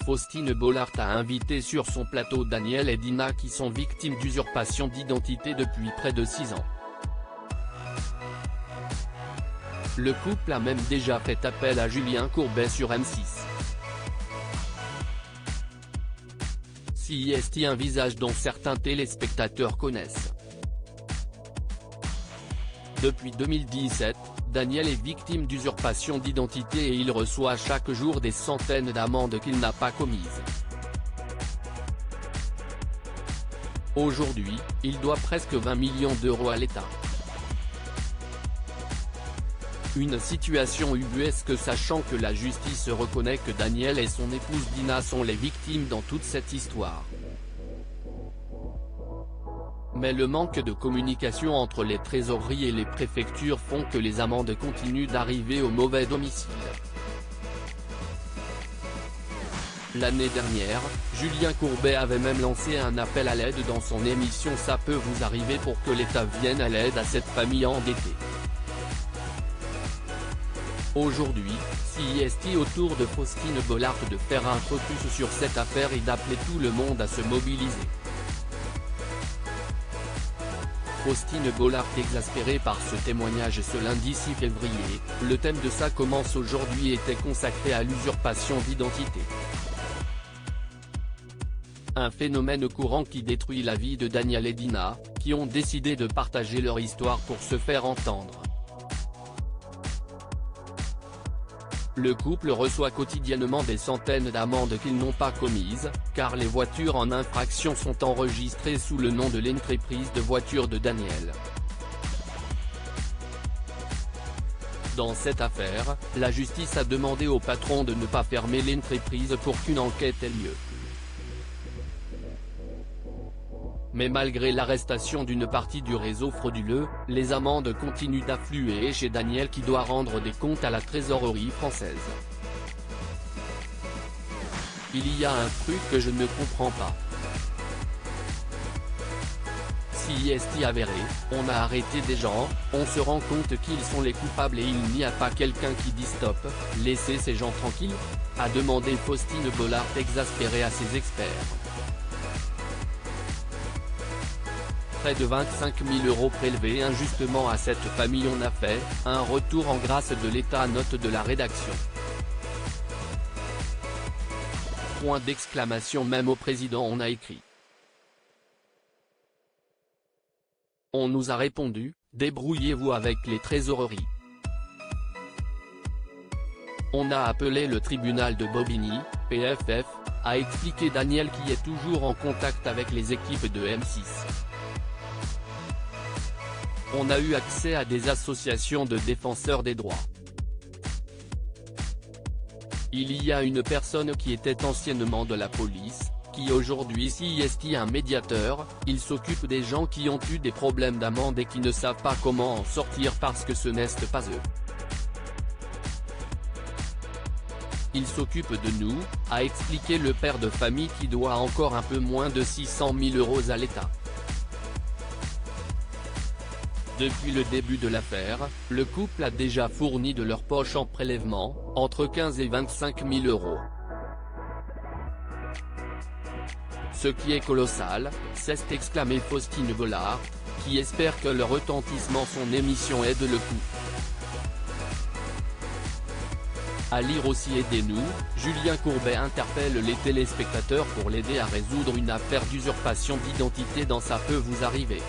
Faustine Bollard a invité sur son plateau Daniel et Dina qui sont victimes d'usurpation d'identité depuis près de 6 ans. Le couple a même déjà fait appel à Julien Courbet sur M6. CIST, un visage dont certains téléspectateurs connaissent. Depuis 2017, Daniel est victime d'usurpation d'identité et il reçoit chaque jour des centaines d'amendes qu'il n'a pas commises. Aujourd'hui, il doit presque 20 millions d'euros à l'État. Une situation ubuesque sachant que la justice reconnaît que Daniel et son épouse Dina sont les victimes dans toute cette histoire. Mais le manque de communication entre les trésoreries et les préfectures font que les amendes continuent d'arriver au mauvais domicile. L'année dernière, Julien Courbet avait même lancé un appel à l'aide dans son émission Ça peut vous arriver pour que l'État vienne à l'aide à cette famille endettée. Aujourd'hui, CIST autour de Faustine Bollard de faire un focus sur cette affaire et d'appeler tout le monde à se mobiliser. Faustine Bollard exaspérée par ce témoignage ce lundi 6 février, le thème de Ça commence aujourd'hui était consacré à l'usurpation d'identité. Un phénomène courant qui détruit la vie de Daniel et Dina, qui ont décidé de partager leur histoire pour se faire entendre. Le couple reçoit quotidiennement des centaines d'amendes qu'ils n'ont pas commises, car les voitures en infraction sont enregistrées sous le nom de l'entreprise de voitures de Daniel. Dans cette affaire, la justice a demandé au patron de ne pas fermer l'entreprise pour qu'une enquête ait lieu. Mais malgré l'arrestation d'une partie du réseau frauduleux, les amendes continuent d'affluer chez Daniel qui doit rendre des comptes à la trésorerie française. Il y a un truc que je ne comprends pas. CIST avéré, on a arrêté des gens, on se rend compte qu'ils sont les coupables et il n'y a pas quelqu'un qui dit stop, laissez ces gens tranquilles, a demandé Faustine Bollard exaspérée à ses experts. Près de 25 000 € prélevés injustement à cette famille. On a fait un retour en grâce de l'État, note de la rédaction. Point d'exclamation. Même au président on a écrit. On nous a répondu, débrouillez-vous avec les trésoreries. On a appelé le tribunal de Bobigny, PFF, a expliqué Daniel qui est toujours en contact avec les équipes de M6. On a eu accès à des associations de défenseurs des droits. Il y a une personne qui était anciennement de la police, qui aujourd'hui CIST un médiateur, il s'occupe des gens qui ont eu des problèmes d'amende et qui ne savent pas comment en sortir parce que ce n'est pas eux. Il s'occupe de nous, a expliqué le père de famille qui doit encore un peu moins de 600 000 € à l'État. Depuis le début de l'affaire, le couple a déjà fourni de leur poche en prélèvement, entre 15 et 25 000 €. Ce qui est colossal, s'est exclamé Faustine Bollard, qui espère que le retentissement son émission aide le couple. À lire aussi Aidez-nous, Julien Courbet interpelle les téléspectateurs pour l'aider à résoudre une affaire d'usurpation d'identité dans Ça peut vous arriver.